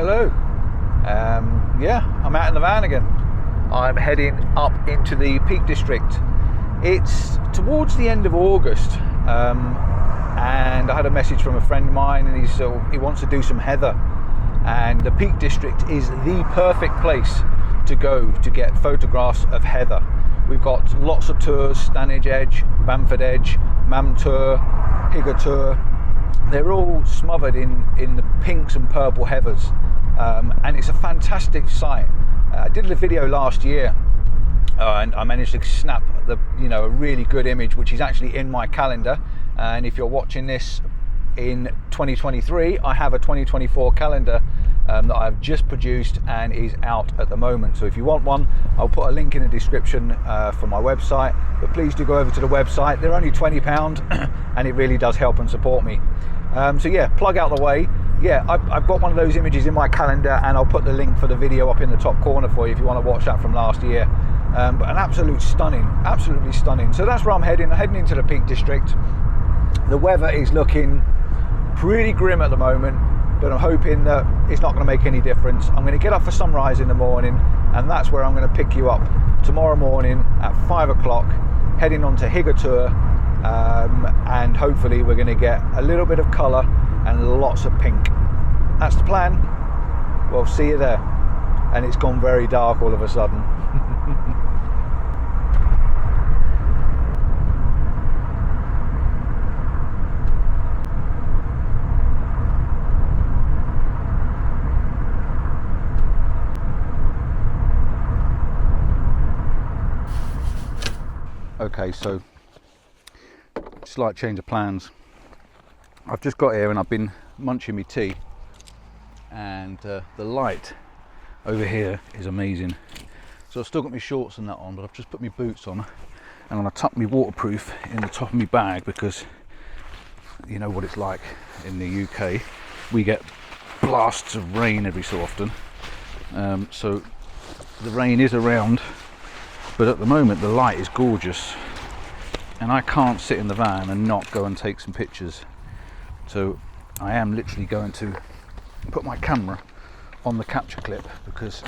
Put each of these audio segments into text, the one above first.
Hello. Yeah, I'm out in the van again. I'm heading up into the Peak District. It's towards the end of August, and I had a message from a friend of mine, and he wants to do some heather, and the Peak District is the perfect place to go to get photographs of heather. We've got lots of tours: Stanage Edge, Bamford Edge, Mam Tor, Higger Tor. They're all smothered in the pinks and purple heathers, and it's a fantastic site. I did a video last year, and I managed to snap a really good image, which is actually in my calendar. And if you're watching this in 2023, I have a 2024 calendar that I've just produced and is out at the moment. So if you want one, I'll put a link in the description for my website, but please do go over to the website. They're only £20 and it really does help and support me. So yeah, plug out the way. Yeah, I've got one of those images in my calendar, and I'll put the link for the video up in the top corner for you if you want to watch that from last year. But an absolutely stunning. So that's where I'm heading into the Peak District. The weather is looking pretty grim at the moment, but I'm hoping that it's not going to make any difference. I'm going to get up for sunrise in the morning, and that's where I'm going to pick you up tomorrow morning at 5 o'clock, heading on to Higger Tor, and hopefully we're going to get a little bit of colour and lots of pink. That's the plan. Well, see you there. And it's gone very dark all of a sudden. Okay, so slight change of plans. I've just got here and I've been munching my tea, and the light over here is amazing. So I've still got my shorts and that on, but I've just put my boots on, and I'm going to tuck my waterproof in the top of my bag, because you know what it's like in the UK. We get blasts of rain every so often, so the rain is around, but at the moment the light is gorgeous, and I can't sit in the van and not go and take some pictures. So I am literally going to put my camera on the capture clip, because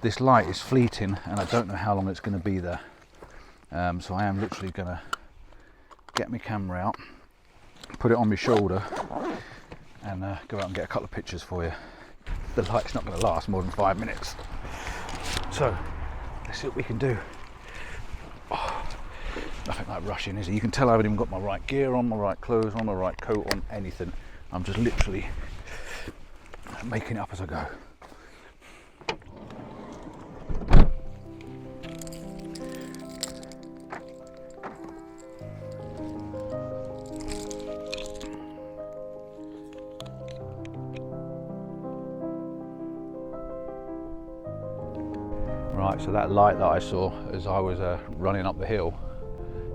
this light is fleeting and I don't know how long it's going to be there. So I am literally going to get my camera out, put it on my shoulder, and go out and get a couple of pictures for you. The light's not going to last more than 5 minutes. So let's see what we can do. Oh, nothing like rushing, is it? You can tell I haven't even got my right gear on, my right clothes on, my right coat on, anything. I'm just literally making it up as I go. Right, so that light that I saw as I was running up the hill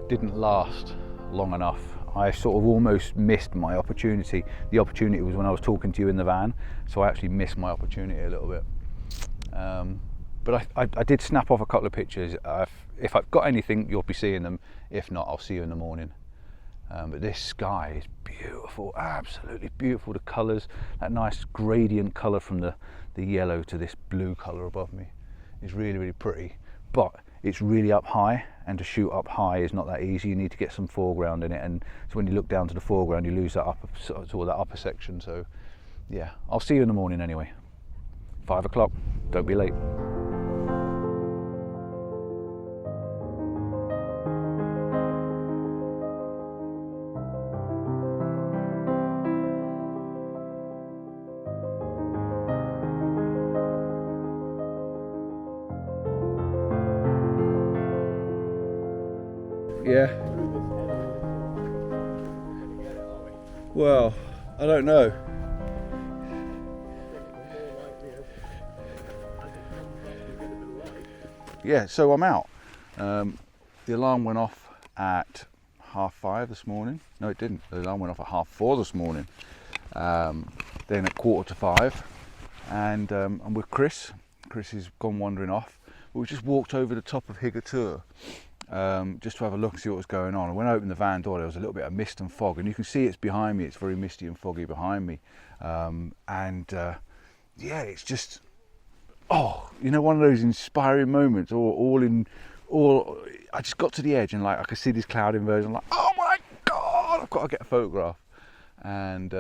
didn't last long enough. I sort of almost missed my opportunity. The opportunity was when I was talking to you in the van, so I actually missed my opportunity a little bit. But I did snap off a couple of pictures. If I've got anything, you'll be seeing them. If not, I'll see you in the morning. But this sky is beautiful, absolutely beautiful. The colours, that nice gradient colour from the yellow to this blue colour above me is really, really pretty. But it's really up high, and to shoot up high is not that easy. You need to get some foreground in it, and so when you look down to the foreground, you lose that upper, sort of that upper section. So yeah, I'll see you in the morning anyway. 5 o'clock, don't be late. Yeah. Well, I don't know. Yeah, so I'm out. The alarm went off at 5:30 this morning. No, it didn't. The alarm went off at 4:30 this morning. Then at 4:45, and I'm with Chris. Chris has gone wandering off. But we just walked over the top of Higger Tor. Just to have a look and see what was going on. And when I opened the van door, there was a little bit of mist and fog, and you can see it's behind me. It's very misty and foggy behind me, and yeah, it's just, oh, you know, one of those inspiring moments. I just got to the edge and like I could see this cloud inversion. I'm like, oh my god, I've got to get a photograph. And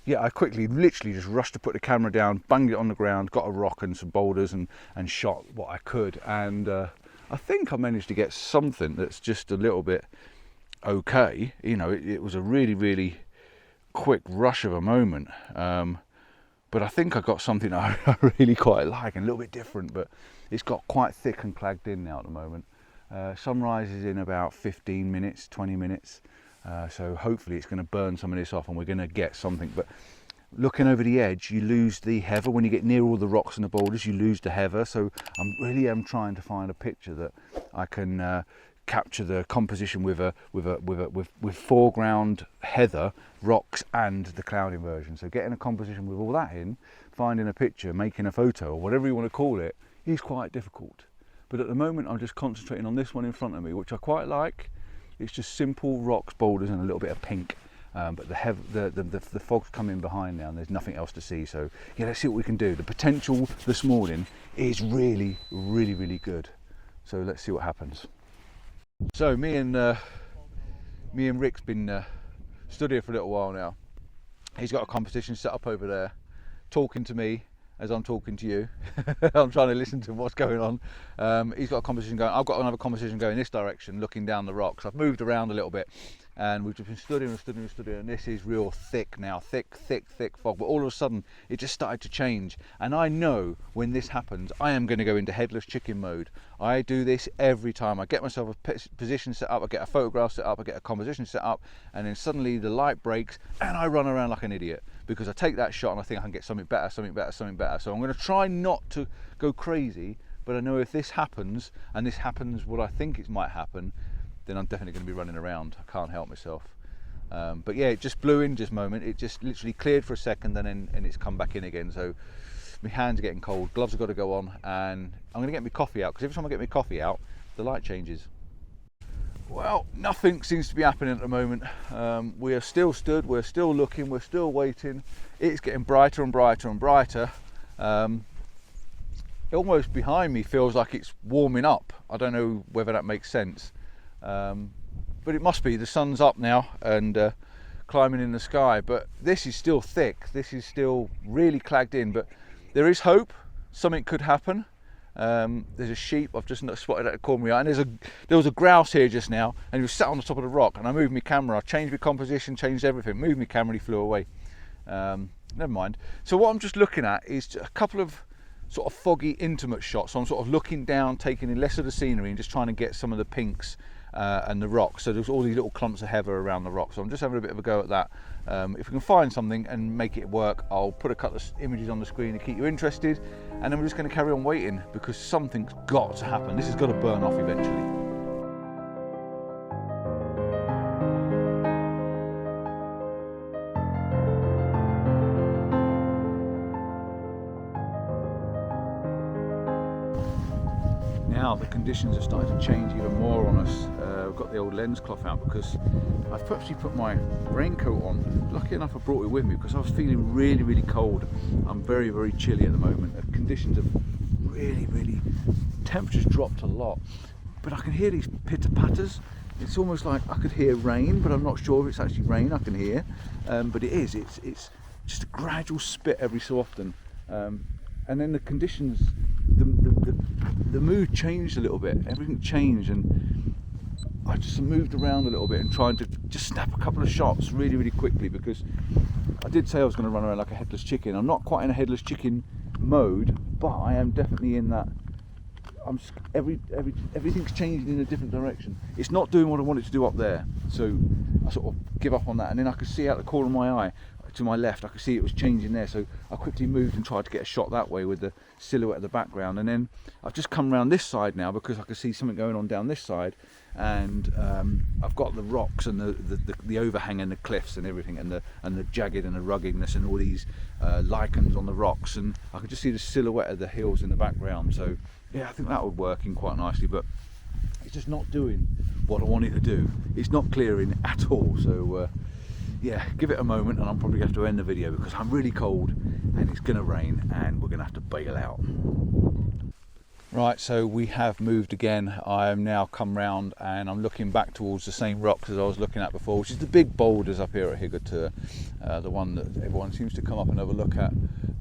yeah, I quickly, literally just rushed to put the camera down, banged it on the ground, got a rock and some boulders, and shot what I could. And I think I managed to get something that's just a little bit okay. You know, it was a really, really quick rush of a moment. But I think I got something I really quite like, and a little bit different, but it's got quite thick and clagged in now at the moment. Sunrise is in about 15 minutes, 20 minutes. So hopefully it's going to burn some of this off and we're going to get something. But looking over the edge, you lose the heather. When you get near all the rocks and the boulders, you lose the heather. So I really am trying to find a picture that I can capture the composition with foreground heather, rocks, and the cloud inversion. So getting a composition with all that in, finding a picture, making a photo, or whatever you want to call it, is quite difficult. But at the moment I'm just concentrating on this one in front of me, which I quite like. It's just simple rocks, boulders, and a little bit of pink. But the fog's coming behind now and there's nothing else to see. So yeah, let's see what we can do. The potential this morning is really, really, really good. So let's see what happens. So me and Rick's been stood here for a little while now. He's got a competition set up over there, talking to me as I'm talking to you. I'm trying to listen to what's going on. He's got a competition going. I've got another competition going this direction, looking down the rocks. I've moved around a little bit, and we've just been studying, and this is real thick now, thick fog. But all of a sudden, it just started to change, and I know when this happens, I am going to go into headless chicken mode. I do this every time. I get myself a position set up, I get a photograph set up, I get a composition set up, and then suddenly the light breaks, and I run around like an idiot because I take that shot and I think I can get something better. So I'm going to try not to go crazy, but I know if this happens, and this happens what I think it might happen, then I'm definitely going to be running around. I can't help myself. But yeah, it just blew in this moment. It just literally cleared for a second and it's come back in again. So my hands are getting cold, gloves have got to go on, and I'm going to get my coffee out, because every time I get my coffee out, the light changes. Well, nothing seems to be happening at the moment. We are still stood, we're still looking, we're still waiting. It's getting brighter and brighter and brighter. Almost behind me feels like it's warming up. I don't know whether that makes sense. But it must be, the sun's up now and climbing in the sky, but this is still thick, this is still really clagged in, but there is hope. Something could happen. There's a sheep, I've just spotted at the corner of my eye, and there was a grouse here just now, and he was sat on the top of the rock, and I moved my camera, I changed my composition, changed everything, moved my camera, and he flew away. Never mind. So what I'm just looking at is a couple of sort of foggy, intimate shots. So I'm sort of looking down, taking in less of the scenery and just trying to get some of the pinks and the rocks. So there's all these little clumps of heather around the rock. So I'm just having a bit of a go at that. If we can find something and make it work, I'll put a couple of images on the screen to keep you interested, and then we're just going to carry on waiting, because something's got to happen. This has got to burn off eventually. Now the conditions are starting to change even more on us. I've got the old lens cloth out because I've actually put my raincoat on. Lucky enough I brought it with me because I was feeling really, really cold. I'm very, very chilly at the moment. The conditions have really, temperatures dropped a lot. But I can hear these pitter-patters. It's almost like I could hear rain, but I'm not sure if it's actually rain I can hear. But it is, it's just a gradual spit every so often. And then the conditions, the mood changed a little bit. Everything changed, and I just moved around a little bit and trying to just snap a couple of shots really, really quickly, because I did say I was going to run around like a headless chicken. I'm not quite in a headless chicken mode, but I am definitely in that. Everything's changing in a different direction. It's not doing what I want it to do up there, so I sort of give up on that. And then I could see out the corner of my eye to my left, I could see it was changing there, so I quickly moved and tried to get a shot that way with the silhouette of the background. And then I've just come around this side now because I could see something going on down this side, and I've got the rocks and the overhang and the cliffs and everything, and the jagged and the ruggedness and all these lichens on the rocks, and I could just see the silhouette of the hills in the background. So yeah, I think that would work in quite nicely, but it's just not doing what I want it to do. It's not clearing at all. So yeah, give it a moment and I'm probably going to have to end the video because I'm really cold and it's going to rain and we're going to have to bail out. Right, so we have moved again. I am now come round and I'm looking back towards the same rocks as I was looking at before, which is the big boulders up here at Higger Tor, the one that everyone seems to come up and have a look at.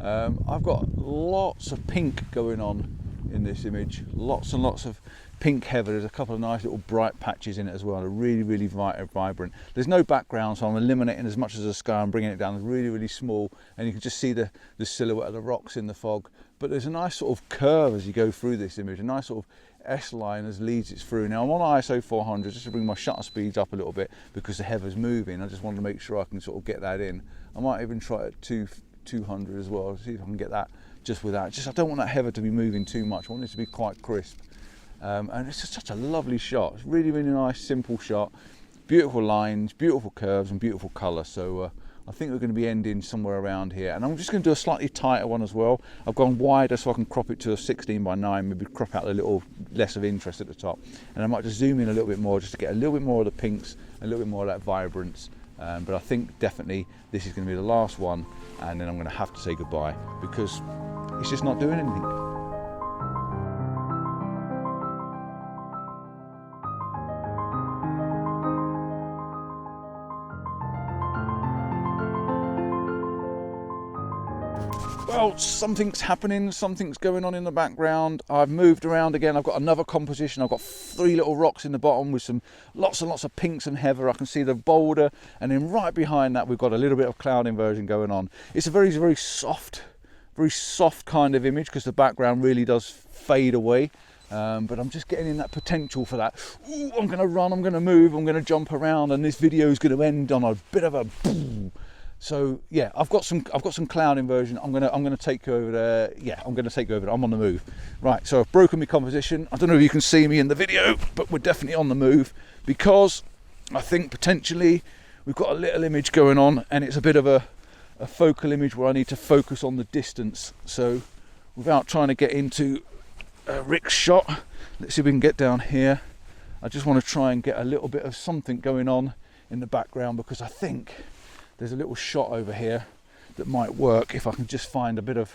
I've got lots of pink going on in this image, lots and lots of pink heather. There's a couple of nice little bright patches in it as well. They're really vibrant. There's no background, so I'm eliminating as much as the sky and bringing it down really small, and you can just see the silhouette of the rocks in the fog. But there's a nice sort of curve as you go through this image, a nice sort of S-line as leads it through. Now I'm on ISO 400 just to bring my shutter speeds up a little bit because the heather's moving. I just wanted to make sure I can sort of get that in. I might even try it at 200 as well, see if I can get that just with that. I don't want that heather to be moving too much. I want it to be quite crisp. And it's just such a lovely shot. It's really nice, simple shot. Beautiful lines, beautiful curves and beautiful colour. So I think we're going to be ending somewhere around here. And I'm just going to do a slightly tighter one as well. I've gone wider so I can crop it to a 16:9, maybe crop out a little less of interest at the top. And I might just zoom in a little bit more just to get a little bit more of the pinks, a little bit more of that vibrance. But I think definitely this is going to be the last one, and then I'm going to have to say goodbye because it's just not doing anything. Well, something's happening, something's going on in the background. I've moved around again. I've got another composition. I've got 3 little rocks in the bottom with some lots and lots of pinks and heather. I can see the boulder, and then right behind that we've got a little bit of cloud inversion going on. It's a very soft kind of image because the background really does fade away. But I'm just getting in that potential for that. Ooh, I'm going to run, I'm going to move, I'm going to jump around, and this video is going to end on a bit of a boom. So yeah, I've got some cloud inversion. I'm gonna take you over there. Yeah, I'm gonna take you over there. I'm on the move. Right, so I've broken my composition. I don't know if you can see me in the video, but we're definitely on the move because I think potentially we've got a little image going on, and it's a bit of a focal image where I need to focus on the distance. So without trying to get into Rick's shot, let's see if we can get down here. I just want to try and get a little bit of something going on in the background because I think there's a little shot over here that might work if I can just find a bit of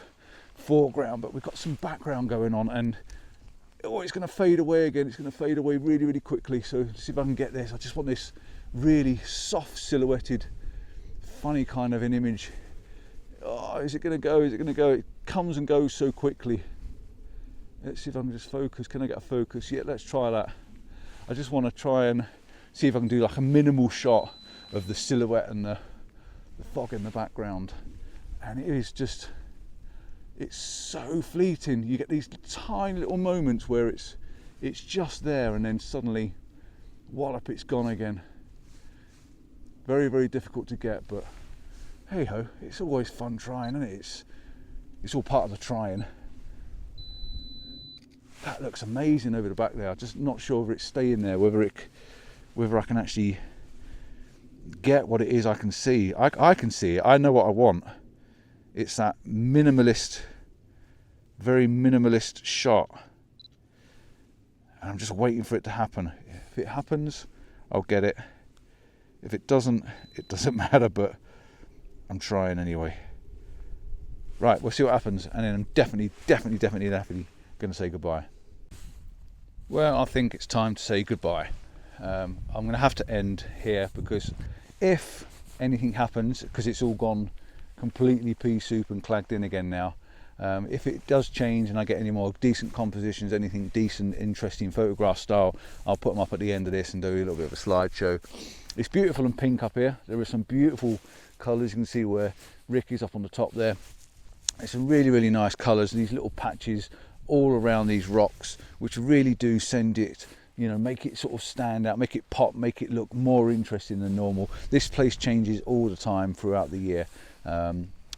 foreground, but we've got some background going on, and it's going to fade away again. It's going to fade away really quickly. So see if I can get this. I just want this really soft silhouetted, funny kind of an image. Oh, is it going to go? Is it going to go? It comes and goes so quickly. Let's see if I can just focus. Can I get a focus? Yeah, let's try that. I just want to try and see if I can do like a minimal shot of the silhouette and the fog in the background, and it is just, it's so fleeting. You get these tiny little moments where it's just there, and then suddenly wallop, it's gone again. Very difficult to get, but hey ho, it's always fun trying, isn't it? It's all part of the trying. That looks amazing over the back there. I'm just not sure whether it's staying there, whether I can actually get what it is I can see. I can see it. I know what I want. It's that minimalist, very minimalist shot. And I'm just waiting for it to happen. If it happens, I'll get it. If it doesn't, it doesn't matter, but I'm trying anyway. Right, we'll see what happens, and then I'm definitely going to say goodbye. Well, I think it's time to say goodbye. I'm going to have to end here because if anything happens, because it's all gone completely pea soup and clagged in again now, if it does change and I get any more decent compositions, anything decent, interesting photograph style, I'll put them up at the end of this and do a little bit of a slideshow. It's beautiful and pink up here. There are some beautiful colours. You can see where Rick is up on the top there. It's some really nice colours, these little patches all around these rocks, which really do send it, you know, make it sort of stand out, make it pop, make it look more interesting than normal. This place changes all the time throughout the year, but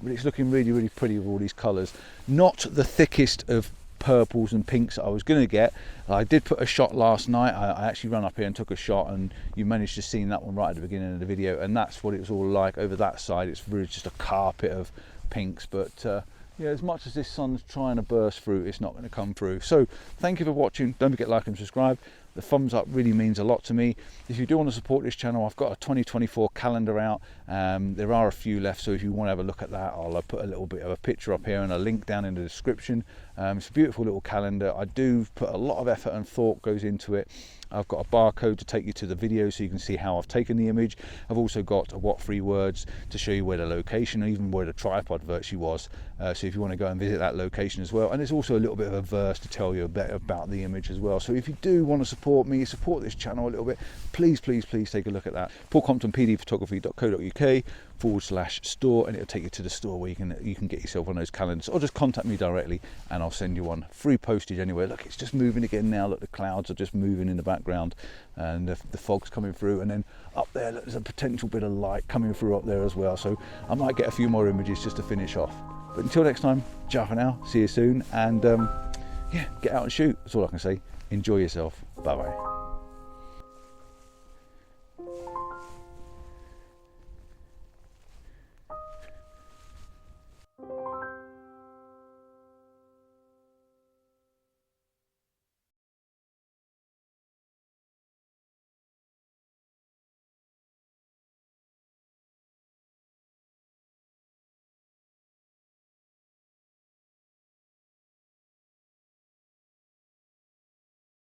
it's looking really pretty with all these colours. Not the thickest of purples and pinks that I was going to get. I did put a shot last night. I actually ran up here and took a shot, and you managed to see that one right at the beginning of the video, and that's what it was all like. Over that side it's really just a carpet of pinks, but yeah, as much as this sun's trying to burst through, it's not going to come through. So thank you for watching. Don't forget to like and subscribe. The thumbs up really means a lot to me. If you do want to support this channel, I've got a 2024 calendar out. There are a few left, so if you want to have a look at that, I'll put a little bit of a picture up here and a link down in the description. It's a beautiful little calendar. I do put a lot of effort and thought goes into it. I've got a barcode to take you to the video so you can see how I've taken the image. I've also got a what 3 words to show you where the location, and even where the tripod virtually was. So if you want to go and visit that location as well. And there's also a little bit of a verse to tell you a bit about the image as well. So if you do want to support me, support this channel a little bit, please take a look at that. Paul Compton, PDphotography.co.uk/store, and it'll take you to the store where you can get yourself on those calendars, or just contact me directly and I'll send you one. Free postage anywhere. Look, it's just moving again now. Look, the clouds are just moving in the background and the fog's coming through, and then up there, look, there's a potential bit of light coming through up there as well. So I might get a few more images just to finish off. But until next time, ciao for now, see you soon, and yeah, get out and shoot. That's all I can say. Enjoy yourself. Bye bye.